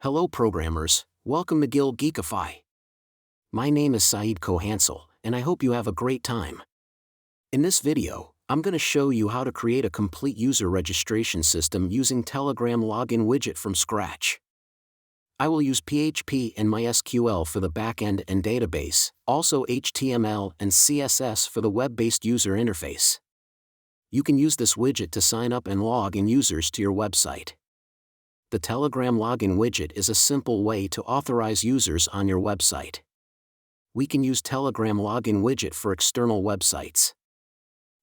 Hello programmers, welcome to gilgeekify. My name is Saeed Kohansel, and I hope you have a great time. In this video, I'm going to show you how to create a complete user registration system using Telegram login widget from scratch. I will use PHP and MySQL for the backend and database, also HTML and CSS for the web-based user interface. You can use this widget to sign up and log in users to your website. The Telegram login widget is a simple way to authorize users on your website. We can use Telegram login widget for external websites.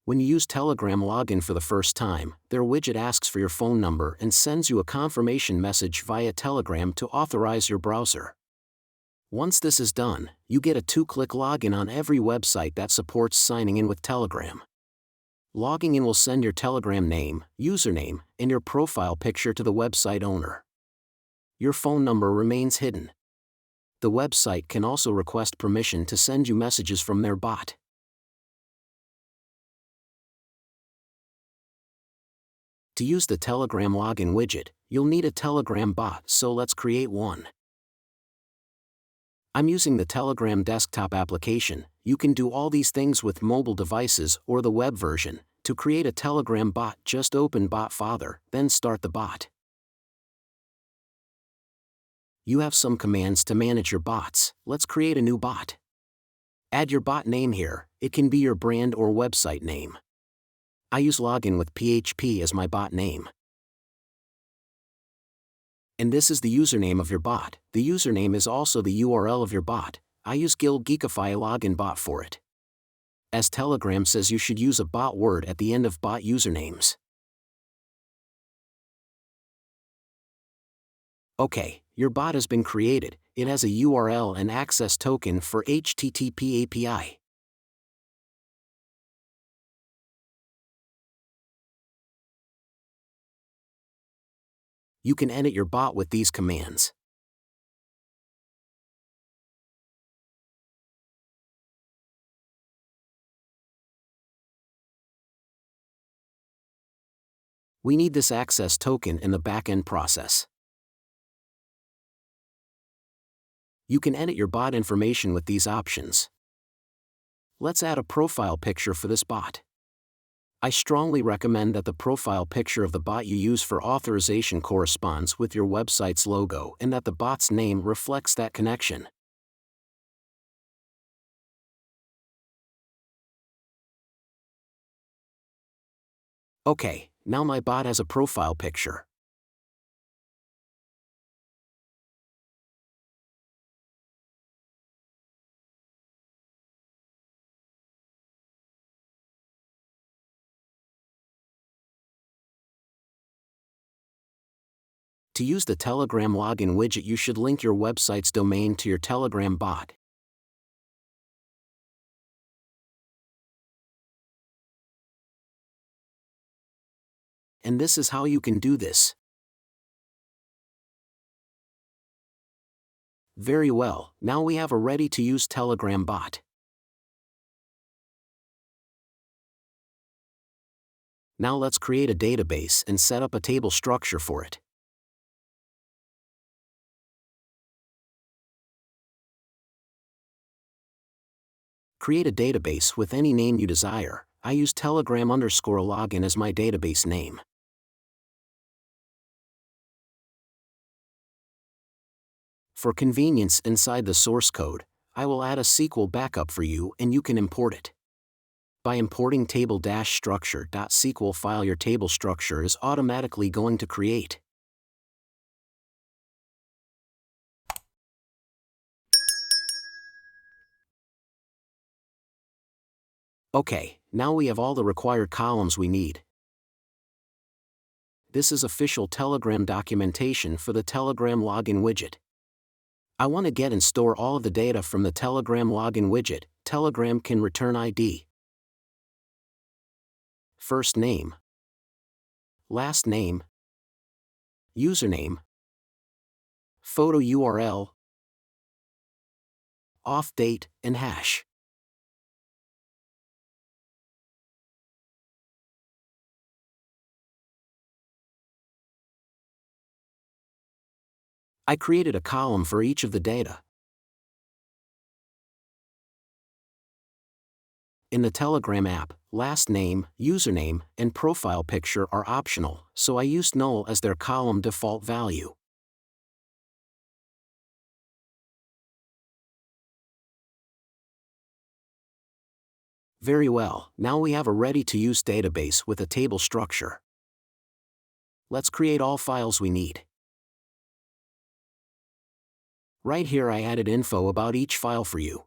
When you use Telegram login for the first time, their widget asks for your phone number and sends you a confirmation message via Telegram to authorize your browser. Once this is done, you get a 2-click login on every website that supports signing in with Telegram. Logging in will send your Telegram name, username, and your profile picture to the website owner. Your phone number remains hidden. The website can also request permission to send you messages from their bot. To use the Telegram login widget, you'll need a Telegram bot, so let's create one. I'm using the Telegram desktop application. You can do all these things with mobile devices or the web version. To create a Telegram bot, just open Bot Father, then start the bot. You have some commands to manage your bots. Let's create a new bot. Add your bot name here. It can be your brand or website name. I use login with PHP as my bot name. And this is the username of your bot. The username is also the URL of your bot. I use gilgeekify login bot for it. As Telegram says, you should use a bot word at the end of bot usernames. Okay, your bot has been created. It has a URL and access token for HTTP API. You can edit your bot with these commands. We need this access token in the backend process. You can edit your bot information with these options. Let's add a profile picture for this bot. I strongly recommend that the profile picture of the bot you use for authorization corresponds with your website's logo and that the bot's name reflects that connection. Okay, now my bot has a profile picture. To use the Telegram login widget, you should link your website's domain to your Telegram bot. And this is how you can do this. Very well, now we have a ready-to-use Telegram bot. Now let's create a database and set up a table structure for it. Create a database with any name you desire. I use Telegram_login as my database name. For convenience, inside the source code, I will add a SQL backup for you and you can import it. By importing table-structure.sql file, your table structure is automatically going to create. Okay, now we have all the required columns we need. This is official Telegram documentation for the Telegram login widget. I want to get and store all of the data from the Telegram login widget. Telegram can return ID, first name, last name, username, photo URL, auth date, and hash. I created a column for each of the data. In the Telegram app, last name, username, and profile picture are optional, so I used null as their column default value. Very well, now we have a ready-to-use database with a table structure. Let's create all files we need. Right here I added info about each file for you.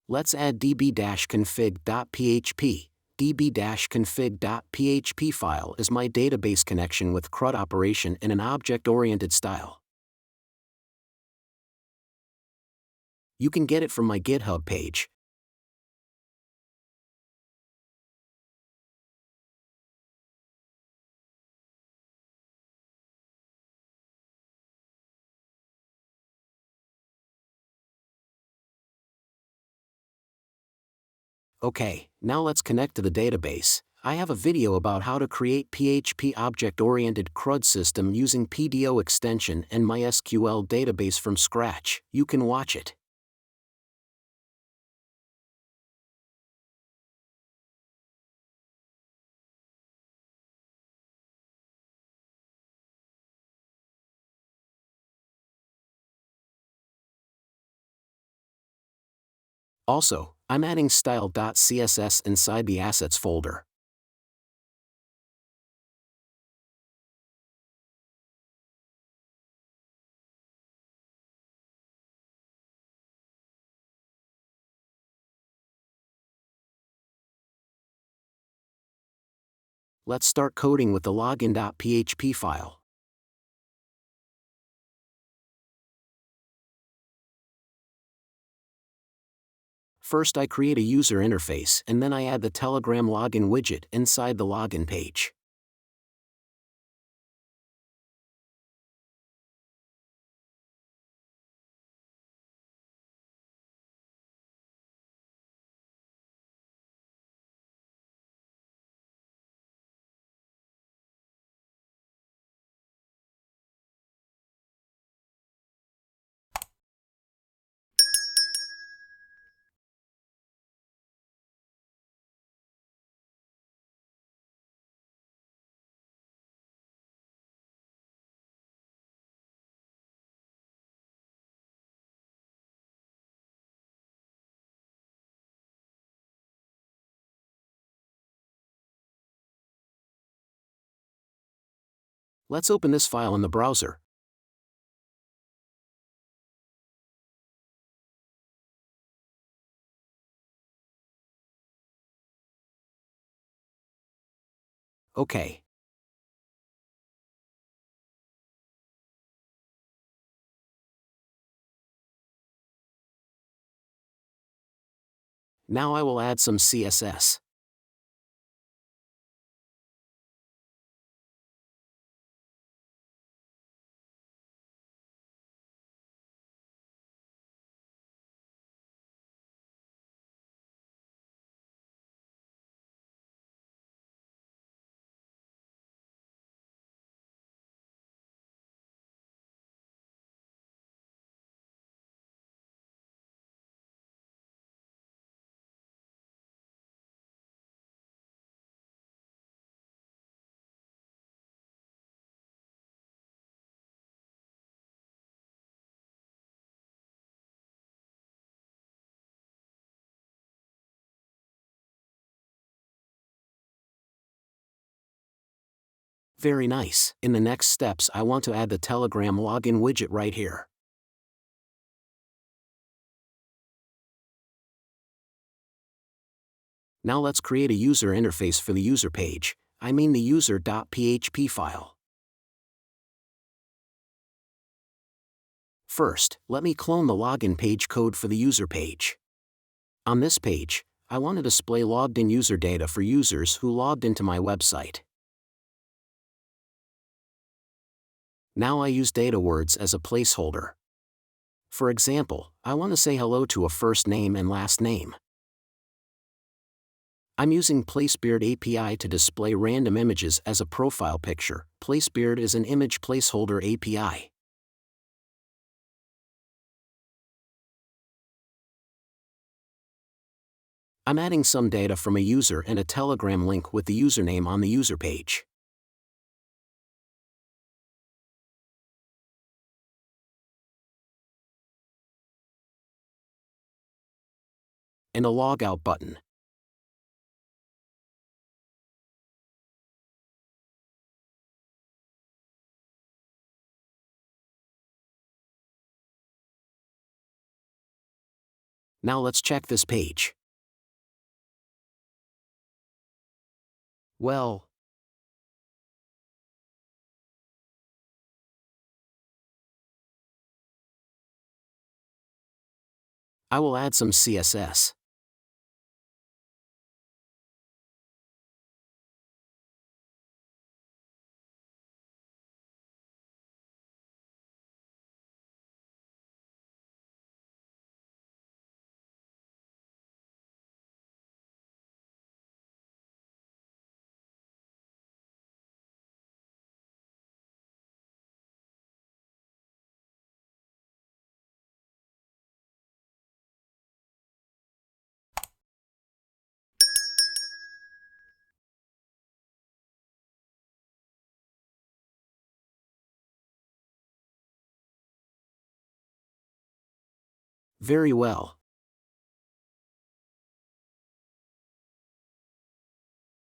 Let's add db-config.php. db-config.php file is my database connection with CRUD operation in an object-oriented style. You can get it from my GitHub page. Okay, now let's connect to the database. I have a video about how to create PHP object-oriented CRUD system using PDO extension and MySQL database from scratch. You can watch it. Also, I'm adding style.css inside the assets folder. Let's start coding with the login.php file. First I create a user interface and then I add the Telegram login widget inside the login page. Let's open this file in the browser. Okay. Now I will add some CSS. Very nice. In the next steps I want to add the Telegram login widget right here. Now let's create a user interface for the user page, I mean the user.php file. First, let me clone the login page code for the user page. On this page, I want to display logged in user data for users who logged into my website. Now I use data words as a placeholder. For example, I want to say hello to a first name and last name. I'm using PlaceBeard API to display random images as a profile picture. PlaceBeard is an image placeholder API. I'm adding some data from a user and a Telegram link with the username on the user page. And a logout button. Now let's check this page. Well, I will add some CSS. Very well.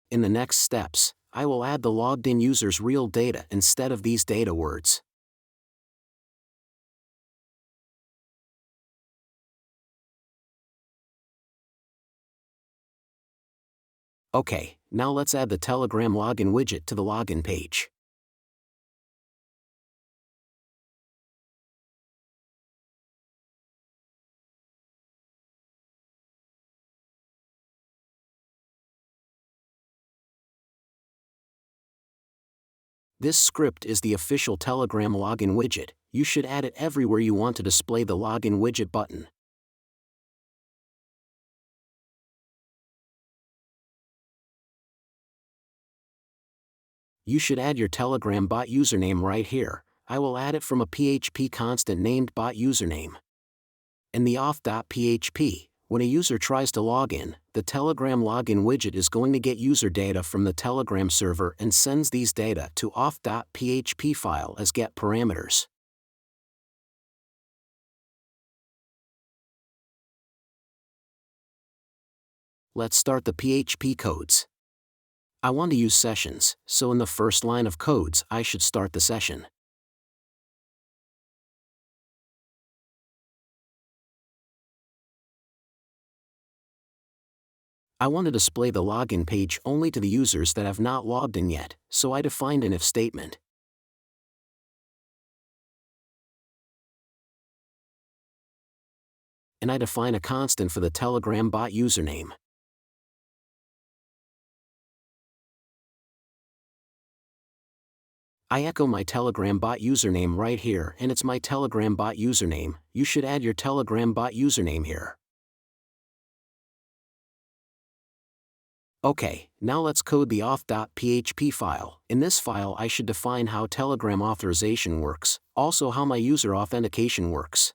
In the next steps, I will add the logged in user's real data instead of these data words. Okay, now let's add the Telegram login widget to the login page. This script is the official Telegram login widget. You should add it everywhere you want to display the login widget button. You should add your Telegram bot username right here. I will add it from a PHP constant named bot username. In the auth.php, when a user tries to log in, the Telegram login widget is going to get user data from the Telegram server and sends these data to auth.php file as get parameters. Let's start the PHP codes. I want to use sessions, so in the first line of codes I should start the session. I want to display the login page only to the users that have not logged in yet, so I defined an if statement. And I define a constant for the Telegram bot username. I echo my Telegram bot username right here, and it's my Telegram bot username. You should add your Telegram bot username here. Okay, now let's code the auth.php file. In this file I should define how Telegram authorization works, also how my user authentication works.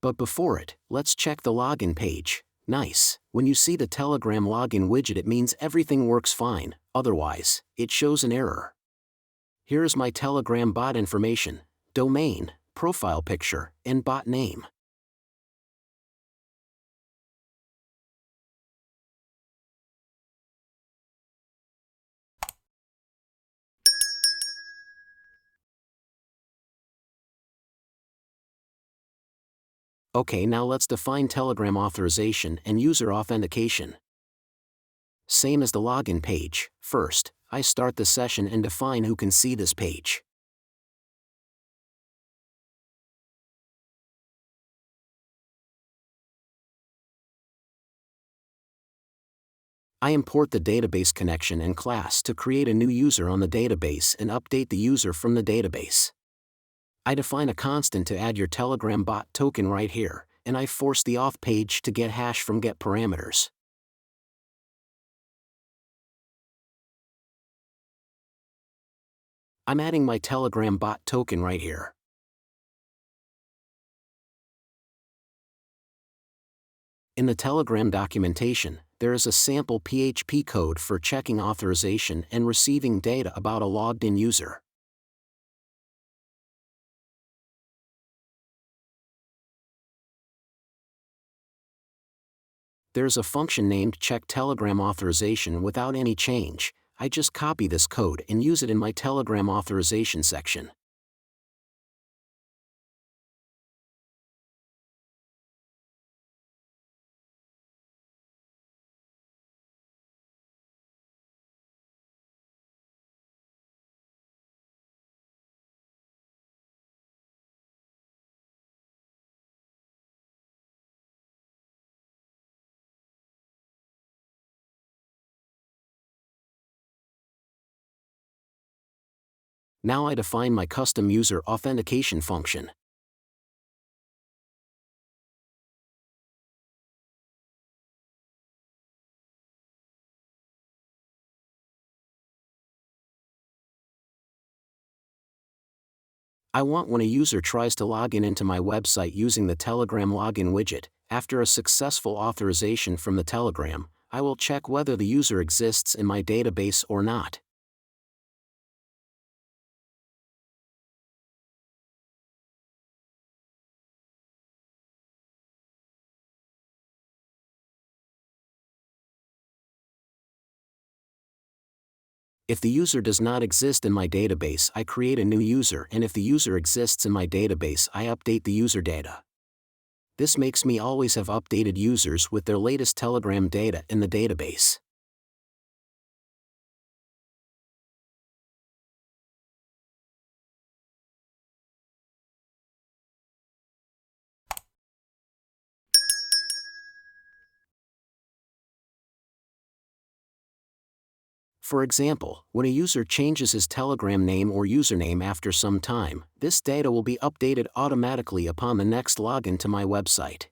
But before it, let's check the login page. Nice. When you see the Telegram login widget it means everything works fine, otherwise, it shows an error. Here is my Telegram bot information, domain, profile picture, and bot name. Okay, now let's define Telegram authorization and user authentication. Same as the login page. First, I start the session and define who can see this page. I import the database connection and class to create a new user on the database and update the user from the database. I define a constant to add your Telegram bot token right here, and I force the auth page to get hash from get parameters. I'm adding my Telegram bot token right here. In the Telegram documentation, there is a sample PHP code for checking authorization and receiving data about a logged-in user. There's a function named check Telegram authorization without any change. I just copy this code and use it in my Telegram authorization section. Now I define my custom user authentication function. I want when a user tries to log in into my website using the Telegram login widget, after a successful authorization from the Telegram, I will check whether the user exists in my database or not. If the user does not exist in my database, I create a new user, and if the user exists in my database, I update the user data. This makes me always have updated users with their latest Telegram data in the database. For example, when a user changes his Telegram name or username after some time, this data will be updated automatically upon the next login to my website.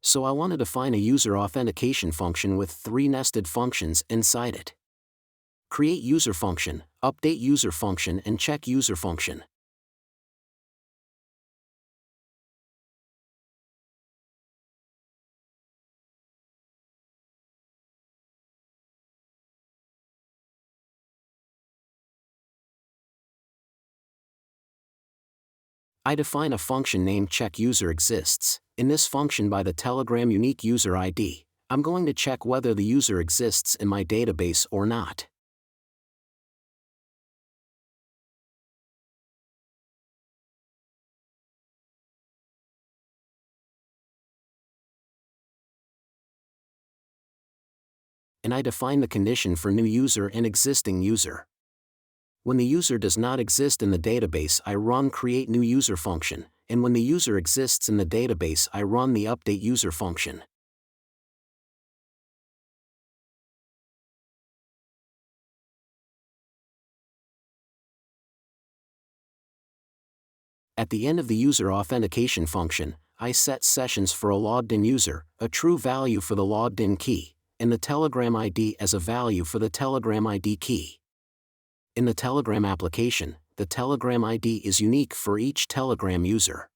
So I want to define a user authentication function with 3 nested functions inside it. Create user function, update user function, and check user function. I define a function named checkUserExists. In this function by the Telegram unique user ID, I'm going to check whether the user exists in my database or not. And I define the condition for new user and existing user. When the user does not exist in the database, I run create new user function, and when the user exists in the database, I run the update user function. At the end of the user authentication function, I set sessions for a logged-in user, a true value for the logged-in key, and the Telegram ID as a value for the Telegram ID key. In the Telegram application, the Telegram ID is unique for each Telegram user.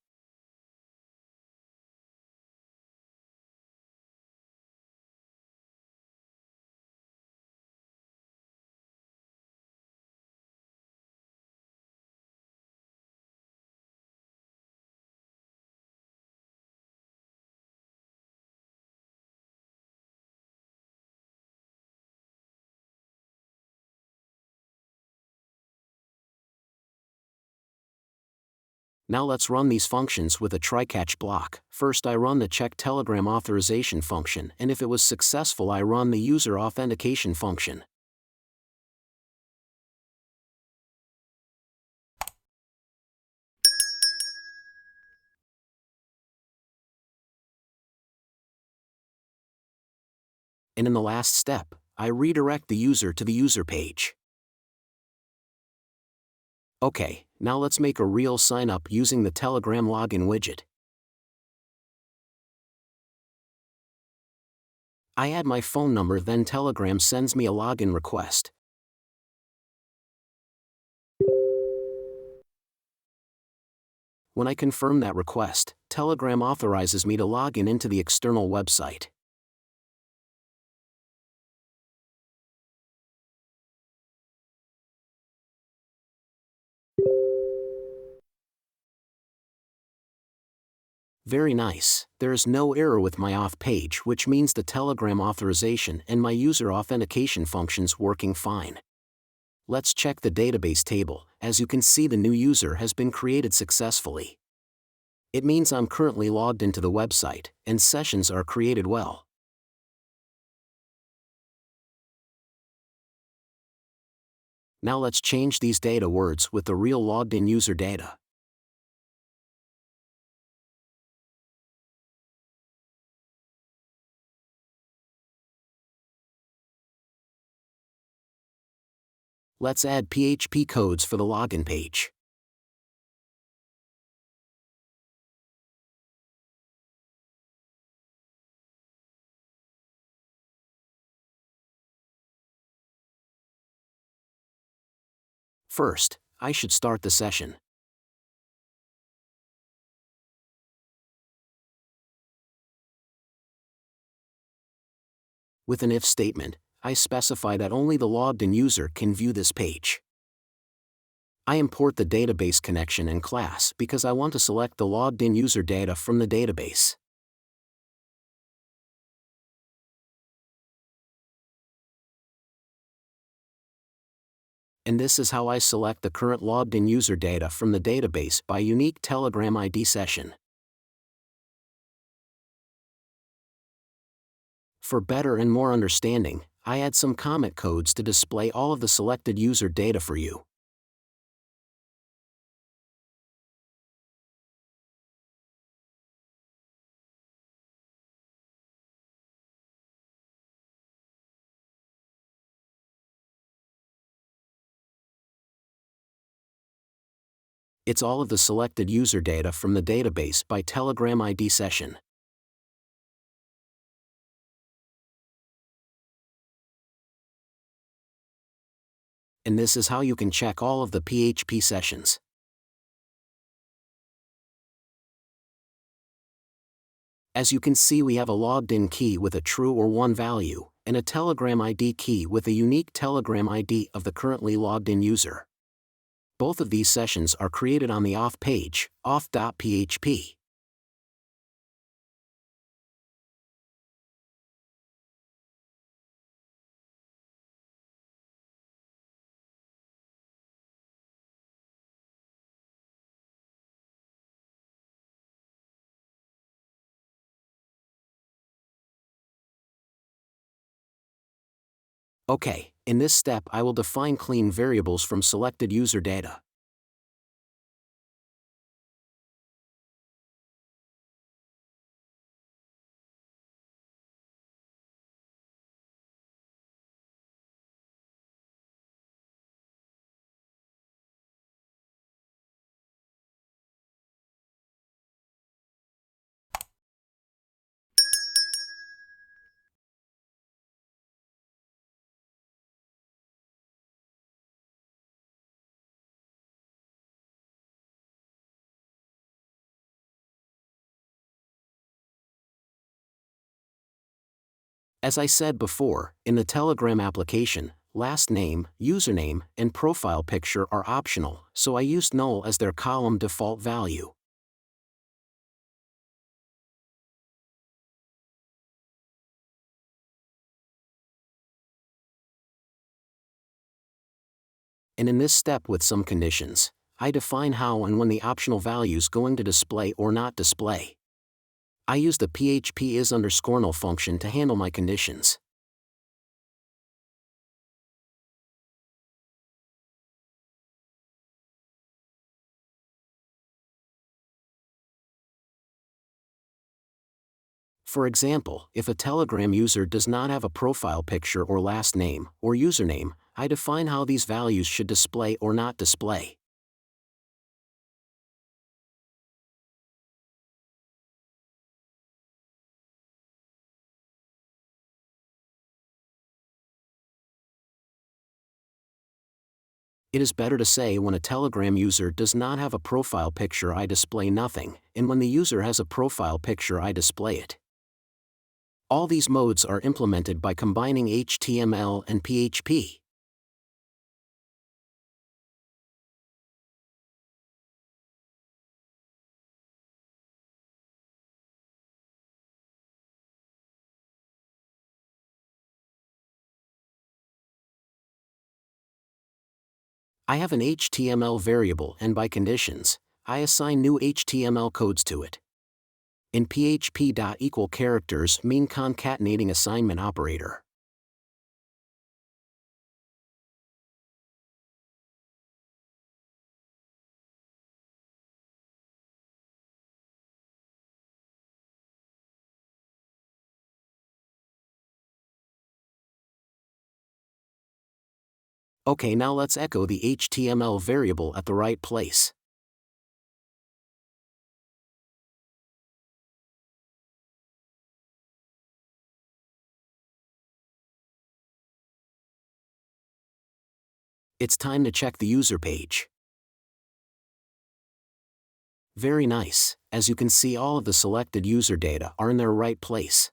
Now let's run these functions with a try-catch block. First I run the check Telegram authorization function, and if it was successful I run the user authentication function. And in the last step, I redirect the user to the user page. Okay, now let's make a real sign-up using the Telegram login widget. I add my phone number, then Telegram sends me a login request. When I confirm that request, Telegram authorizes me to log in into the external website. Very nice, there is no error with my auth page, which means the Telegram authorization and my user authentication functions working fine. Let's check the database table. As you can see, the new user has been created successfully. It means I'm currently logged into the website, and sessions are created well. Now let's change these data words with the real logged in user data. Let's add PHP codes for the login page. First, I should start the session. With an if statement, I specify that only the logged-in user can view this page. I import the database connection and class because I want to select the logged-in user data from the database. And this is how I select the current logged-in user data from the database by unique Telegram ID session. For better and more understanding, I add some comment codes to display all of the selected user data for you. It's all of the selected user data from the database by Telegram ID session. And this is how you can check all of the PHP sessions. As you can see, we have a logged-in key with a true or 1 value, and a Telegram ID key with a unique Telegram ID of the currently logged-in user. Both of these sessions are created on the auth page, auth.php. Okay, in this step I will define clean variables from selected user data. As I said before, in the Telegram application, last name, username, and profile picture are optional, so I used null as their column default value. And in this step, with some conditions, I define how and when the optional values going to display or not display. I use the PHP is_null function to handle my conditions. For example, if a Telegram user does not have a profile picture or last name or username, I define how these values should display or not display. It is better to say when a Telegram user does not have a profile picture I display nothing, and when the user has a profile picture I display it. All these modes are implemented by combining HTML and PHP. I have an HTML variable and by conditions, I assign new HTML codes to it. In PHP, equal characters mean concatenating assignment operator. Okay, now let's echo the HTML variable at the right place. It's time to check the user page. Very nice, as you can see all of the selected user data are in their right place.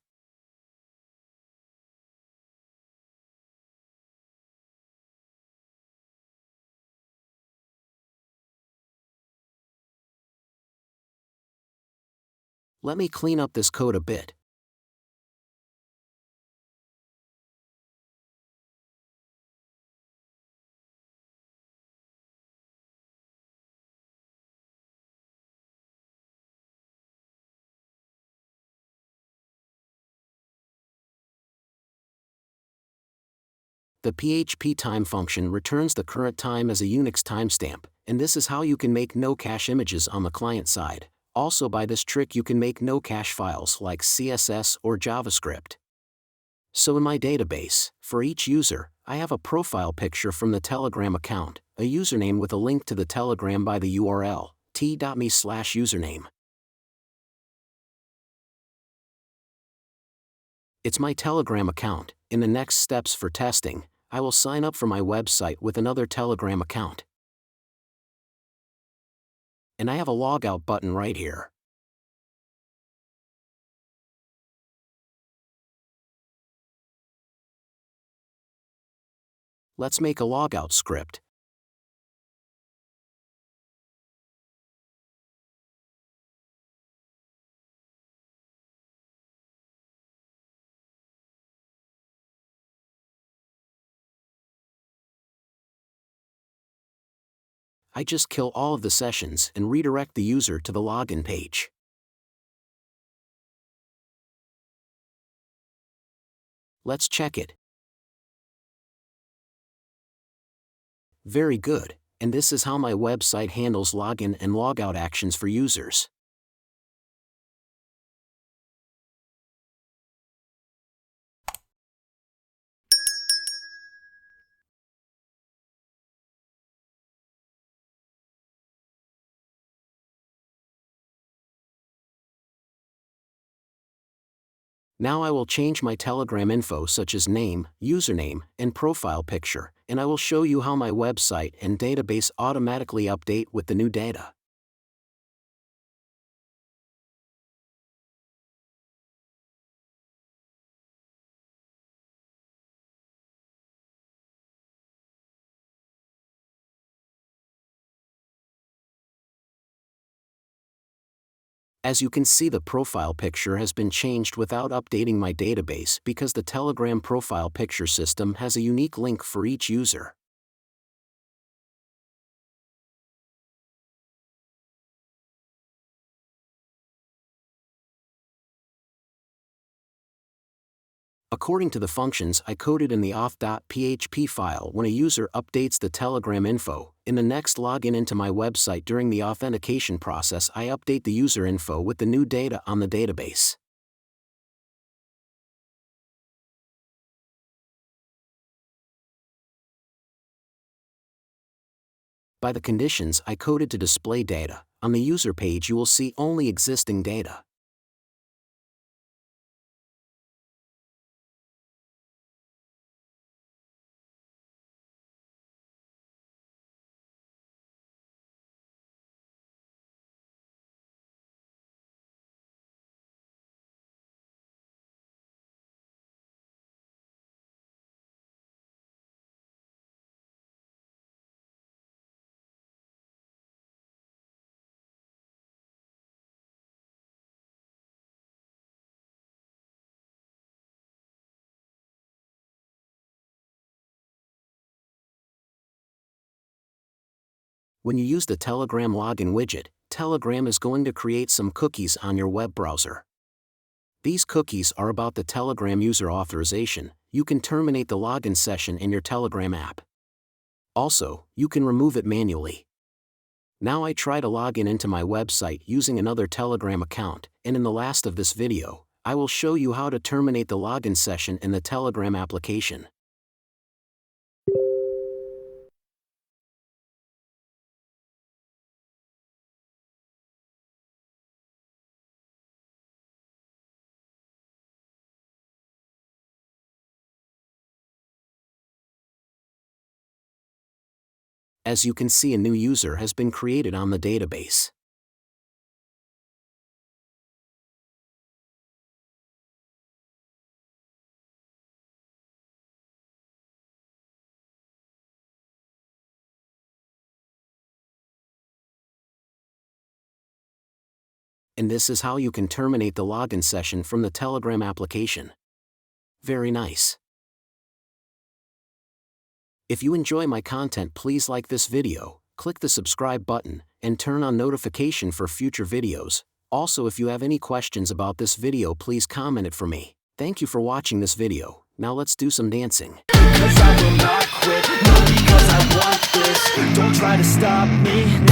Let me clean up this code a bit. The PHP time function returns the current time as a Unix timestamp, and this is how you can make no cache images on the client side. Also, by this trick you can make no cache files like CSS or JavaScript. So in my database, for each user, I have a profile picture from the Telegram account, a username with a link to the Telegram by the URL, t.me/username. It's my Telegram account. In the next steps for testing, I will sign up for my website with another Telegram account. And I have a logout button right here. Let's make a logout script. I just kill all of the sessions and redirect the user to the login page. Let's check it. Very good, and this is how my website handles login and logout actions for users. Now I will change my Telegram info such as name, username, and profile picture, and I will show you how my website and database automatically update with the new data. As you can see, the profile picture has been changed without updating my database because the Telegram profile picture system has a unique link for each user. According to the functions I coded in the auth.php file, when a user updates the Telegram info, in the next login into my website during the authentication process, I update the user info with the new data on the database. By the conditions I coded to display data, on the user page you will see only existing data. When you use the Telegram login widget, Telegram is going to create some cookies on your web browser. These cookies are about the Telegram user authorization. You can terminate the login session in your Telegram app. Also, you can remove it manually. Now I try to log into my website using another Telegram account, and in the last of this video, I will show you how to terminate the login session in the Telegram application. As you can see, a new user has been created on the database. And this is how you can terminate the login session from the Telegram application. Very nice. If you enjoy my content, please like this video, click the subscribe button, and turn on notification for future videos. Also, if you have any questions about this video, please comment it for me. Thank you for watching this video. Now let's do some dancing. Because I will not quit, not because I want this. Don't try to stop me.